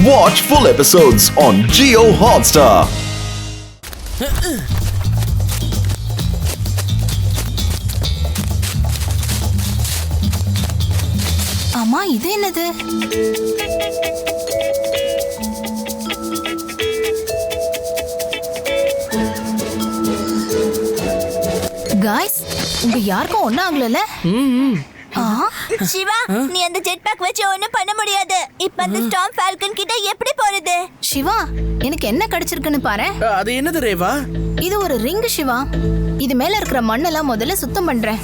Watch full episodes on Jio Hotstar. அம்மா இது என்னது? गाइस உங்க யாருக்கும் ஒண்ணும் ஆகலல? சிவா, நீ அந்த ஜெட் பேக் வச்சு ஒண்ணும் பண்ண முடியாது. இப்ப அந்த ஸ்டார்ம் ஃபால்கன் கிட்ட எப்படி போறது? சிவா, எனக்கு என்ன கிடைச்சிருக்குன்னு பாரு. அது என்னது ரேவா? இது ஒரு ரிங் சிவா. இது மேல இருக்கிற மண்ணெல்லாம் முதல்ல சுத்தம் பண்றேன்.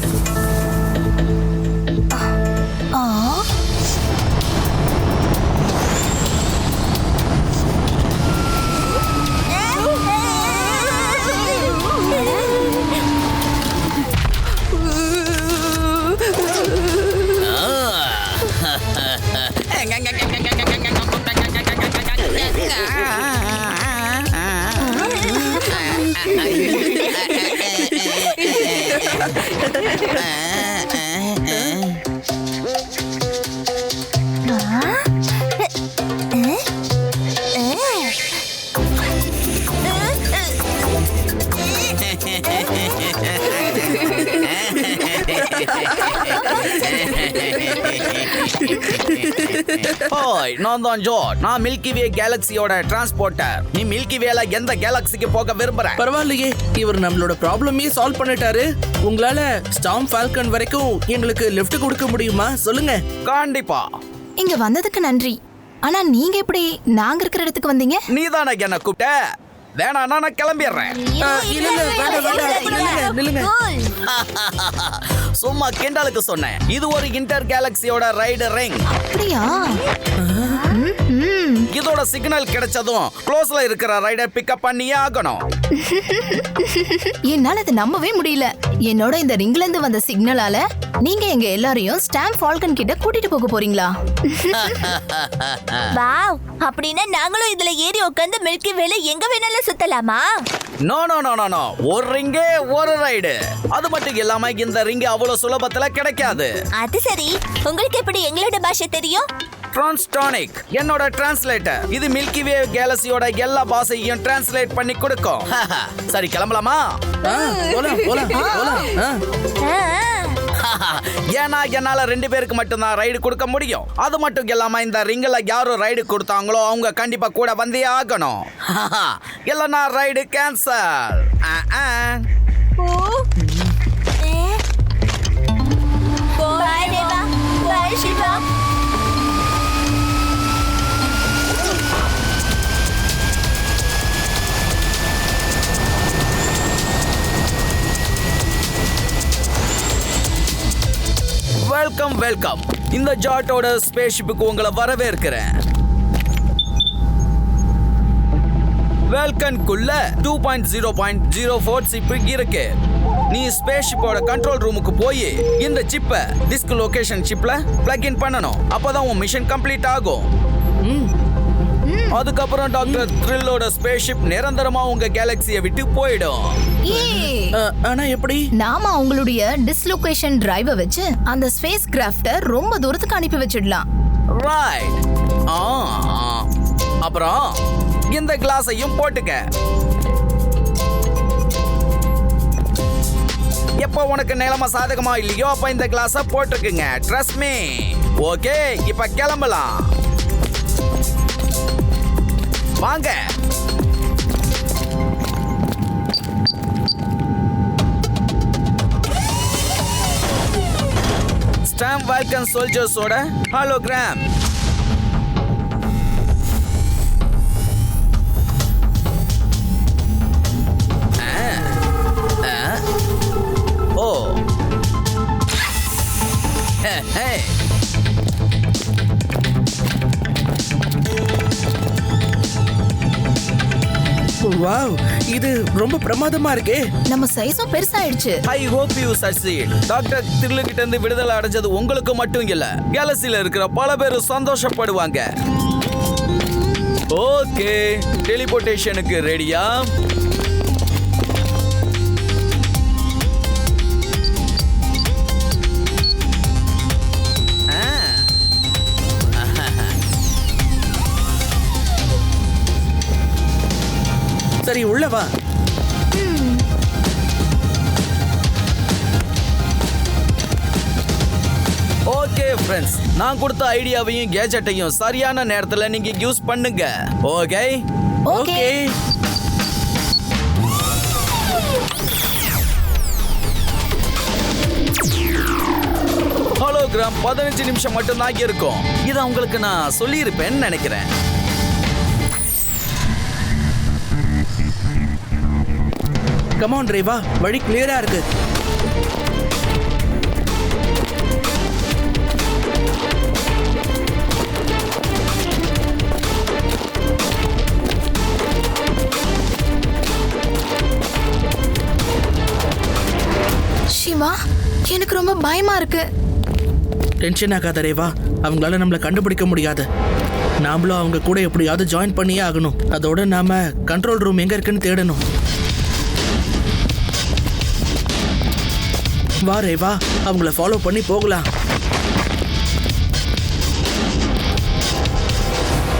ஹாய், நான் தான் ஜார்ஜ். நான் மில்கி வே கேலக்சியோட டிரான்ஸ்போர்ட்டர். நீ மில்கி வேல எந்த கேலக்சிக்கு போக விரும்புற? பரவாயில்லையே, இவர் நம்மளோட ப்ராப்ளமே சால்வ் பண்ணிட்டாரு. உங்களால ஸ்டார்ம் ஃபால்கன் வரைக்கும் எங்களுக்கு லிஃப்ட் கொடுக்க முடியுமா? சொல்லுங்க. கண்டிப்பா. இங்க வந்ததுக்கு நன்றி. ஆனா நீங்க எப்படி நாங்க இருக்கிற இடத்துக்கு வந்தீங்க? நீதானே என்ன கூப்பிட்ட? வேணா நான் கிளம்பிடுறேன். நில்லுங்க. சும்மா கிண்டலுக்கு சொன்னேன். இது ஒரு இன்டர் கேலக்சியோட ரைடு ரிங். அப்படியா? இதோட சிக்னல் கிடைச்சதும் க்ளோஸ்ல இருக்கிற ரைடர் பிக்கப் பண்ணியே ஆகணும். என்னால அதை நம்பவே முடியல. என்னோட இந்த ரிங்ல இருந்து வந்த சிக்னலால நீங்க எங்க எல்லாரையும் ஸ்டார்ம் ஃபால்கன் கிட்ட கூட்டிட்டு போக போறீங்களா? வாவ், அப்படினா நாங்களும் இதுல ஏறி உட்கார்ந்து மில்கி வேல எங்க வேணாலும் சுத்தலாமா? No no no no no. ஒரு ரிங்கே ஒரு ரைடு. அது மட்டும் இல்லாம இந்த ரிங் அவ்வளவு சுலபத்துல கிடைக்காது. அது சரி, உங்களுக்கு எப்படி எங்களோட பாஷை தெரியும்? டிரான்ஸ்டானிக் என்னோட டிரான்ஸ்லேட்டர். இது மில்கி வே கேலக்சியோட எல்லா பாஷையும் டிரான்ஸ்லேட் பண்ணி கொடுக்கும். சரி, கிளம்பலாமா? போலாம். ஏன்னா என்னால 2 பேருக்கு மட்டும்தான் ரைடு கொடுக்க முடியும். அது மட்டும் இல்லாம இந்த ரிங்ல யாரும் ரைடு கொடுத்தாங்களோ அவங்க கண்டிப்பா கூட வந்தே ஆகணும். இல்லனா ride cancel. Bye Deva, bye Siva. Welcome welcome. இந்த ஜாட்டோட ஸ்பேஸ்ஷிப்புக்கு உங்களை வரவேற்கிறேன். வெல்கன்குள்ள 2.0.04 சிப் இருக்கு. நீ ஸ்பேஸ்ஷிப்போட கண்ட்ரோல் ரூமுக்கு போய் இந்த சிப்பை டிஸ்க் லொகேஷன் சிப்ல பிளக் இன் பண்ணணும். அப்பதான் உன் மிஷன் கம்ப்ளீட் ஆகும். அதுக்கப்புறம் டாக்டர் த்ரில்லோட ஸ்பேஸ்ஷிப் நிரந்தரமா உங்க கேலக்சியை விட்டு போயிடும். ஆனா எப்படி? நாம அவங்களுடைய டிஸ்லோகேஷன் டிரைவை வச்சு அந்த ஸ்பேஸ் கிராஃப்ட ரொம்ப தூரத்துக்கு அனுப்பி வச்சிடலாம். ரைட். அப்புறம் இந்த கிளாஸையும் போட்டுக்க. எப்போ உனக்கு நிலைமை சாதகமா இல்லையோ அப்ப இந்த கிளாஸ போட்டுக்குங்க. Trust me. ஓகே, இப்ப கிளம்பலாம். வாங்க. ஸ்டார்ம் ஃபால்கன் சோல்ஜர்ஸோட ஹாலோகிராம். Oh, hey. வாவ், இது ரொம்ப பிரமாதமா இருக்கே. நம்ம சைஸும் பெருசாயிடுச்சு. I hope you succeed. Doctor Thrill கிட்ட இருந்து விடுதலை அடைஞ்சது உங்களுக்கு மட்டும் இல்ல, கேலக்சில இருக்கிற பல பேர் சந்தோஷப்படுவாங்க. ஓகே, டெலிபோர்டேஷனுக்கு ரெடியா? சரி உள்ள வா. ஓகே ஃப்ரெண்ட்ஸ், நான் கொடுத்த ஐடியாவையும் கேஜெட்டையும் சரியான நேரத்துல நீங்க யூஸ் பண்ணுங்க. Okay okay. ஹோலோகிராம் 15 நிமிஷம் மட்டும் தான் இருக்கும். இதை உங்களுக்கு நான் சொல்லியிருப்பேன்னு நினைக்கிறேன். கம் ஆன் ரேவா, வழி கிளியரா இருக்கு. சிவா, எனக்கு ரொம்ப பயமா இருக்கு. டென்ஷன் ஆகாத ரேவா, அவங்களால நம்மள கண்டுபிடிக்க முடியாது. நாமளும் அவங்க கூட எப்படியாவது ஜாயின் பண்ணியே ஆகணும். அதோட நாம கண்ட்ரோல் ரூம் எங்க இருக்குன்னு தேடணும். வா ரேவா, அவங்கள ஃபாலோ பண்ணி போகலாம்.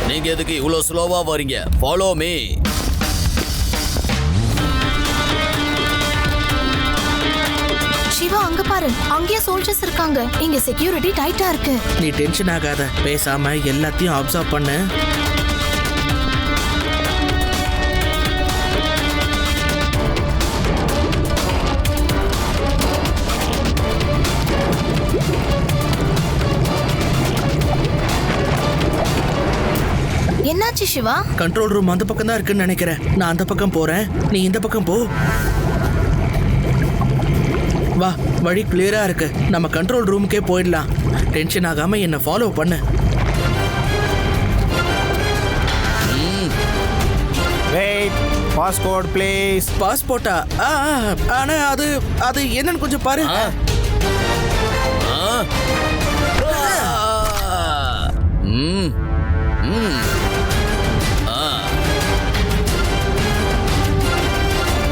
நீங்க எதுக்கு இவ்வளவு ஸ்லோவா வரீங்க? Follow me. சிவா, அங்க பாரு, அங்கேயே சோல்ஜர்ஸ் இருக்காங்க. இங்க செக்யூரிட்டி டைட்டா இருக்கு. நீ டென்ஷன் ஆகாத, பேசாம எல்லாத்தையும் அப்சர்வ் பண்ணு. என்னாச்சு சிவா? கண்ட்ரோல் ரூம் அந்த பக்கம் தான் இருக்குன்னு நினைக்கிறேன். நான் அந்த பக்கம் போறேன், நீ இந்த பக்கம் போ. வா, வழி கிளியரா இருக்கு. நம்ம கண்ட்ரோல் ரூமுக்கே போயிடலாம். டென்ஷன் ஆகாம என்ன ஃபாலோ பண்ணு. Wait, passport please. பாஸ்போர்ட்டா? ஆனா அது என்னன்னு கொஞ்சம் பாரு.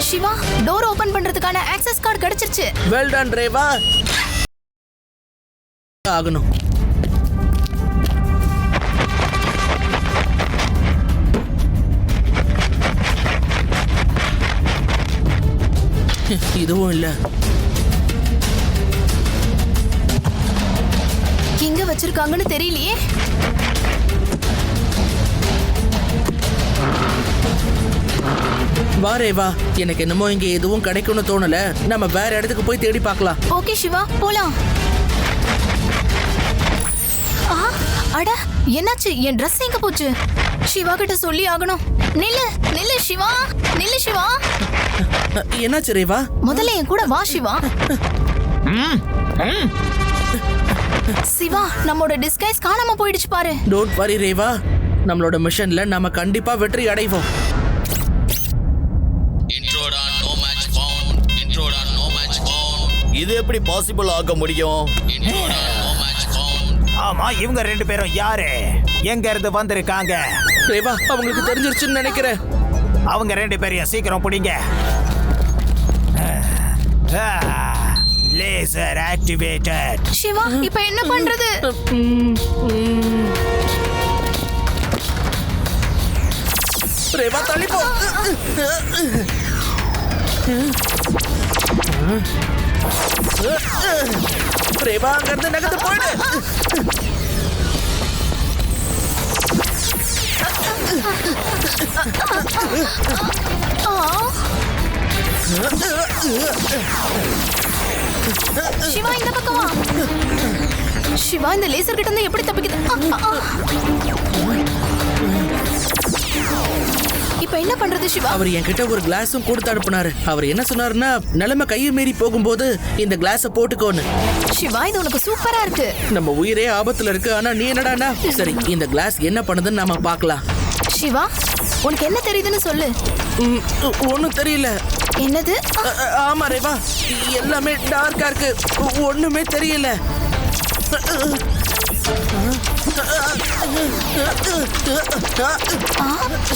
சிவா, டோர் ஓபன் பண்றதுக்கான ஆக்சஸ் கார்டு கிடைச்சிருச்சு. Well done Reva. ஆகணும். இதுவும் இல்ல. எங்க வச்சிருக்காங்கன்னு தெரியலையே. வா ரேவா, எனக்கு என்னமோ இங்க எதுவும் கிடைக்கும்னு தோணல. நம்ம வேற இடத்துக்கு போய் தேடி பார்க்கலாம். ஓகே சிவா, போலாம். அட, என்னாச்சு? என் Dress எங்க போச்சு? சிவா கிட்ட சொல்லி ஆகணும். நில்லு நில்லு சிவா, நில்லு சிவா. என்னாச்சு ரேவா? முதல்ல என் கூட வா சிவா. சிவா, நம்மோட டிஸ்கைஸ் காணாம போயிடுச்சு பாரு. டோன்ட் வரி ரேவா, நம்மளோட மிஷன்ல நாம கண்டிப்பா வெற்றி அடைவோம். இது எப்படி பாசிபிள் ஆக முடியும்? ஆமா, இவங்க ரெண்டு பேரும் யாரு? எங்க இருந்து வந்திருக்காங்க? ரேவா, அவங்களுக்கு தெரிஞ்சிருச்சுன்னு நினைக்கிறேன். அவங்க ரெண்டு பேரையும் சீக்கிரம் பிடிங்க. Laser activated. சிவா, இப்ப என்ன பண்றது? ரேவா, தள்ளி போ. ரேவா, அங்கிருந்து நகர்ந்து போயிடு. சிவா, இந்த பக்கம் வா. சிவா, இந்த லேசர் கிட்ட இருந்து எப்படி தப்பிக்குது? இப்ப என்ன பண்றது சிவா? அவர் என்கிட்ட ஒரு கிளாஸும் கொடுத்து அனுப்புனாரு. அவர் என்ன சொன்னாருன்னா, நிலைமை கையை மீறி போகும்போது இந்த கிளாஸ போட்டுக்கோன்னு. சிவா, இது உனக்கு சூப்பரா இருக்கு. நம்ம உயிரே ஆபத்துல இருக்கு, ஆனா நீ என்னடானா? சரி, இந்த கிளாஸ் என்ன பண்ணுதுன்னு நாம பார்க்கலாம். சிவா, உனக்கு என்ன தெரியுதுன்னு சொல்லு. ஒன்னும் தெரியல. என்னது? ஆமா ரேவா, எல்லாமே டார்க்கா இருக்கு, ஒண்ணுமே தெரியல.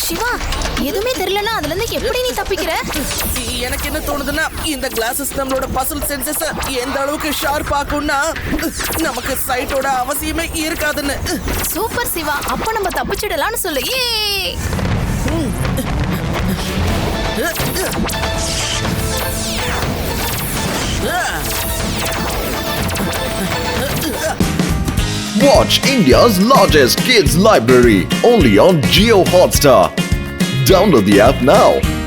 சிவா, எதுவுமே தெரியலனா அதுல இருந்து எப்படி நீ தப்பிக்கிற? எனக்கு என்ன தோணுதுன்னா, இந்த கிளாஸஸ் நம்மளோட பசில் சென்சஸ் எந்த அளவுக்கு ஷார்ப் ஆகும்னா நமக்கு சைட்டோட அவசியமே இருக்காதுன்னு. சூப்பர் சிவா, அப்ப நம்ம தப்பிச்சிடலாம்னு சொல்லு. Watch India's largest kids library only on Jio Hotstar. Download the app now.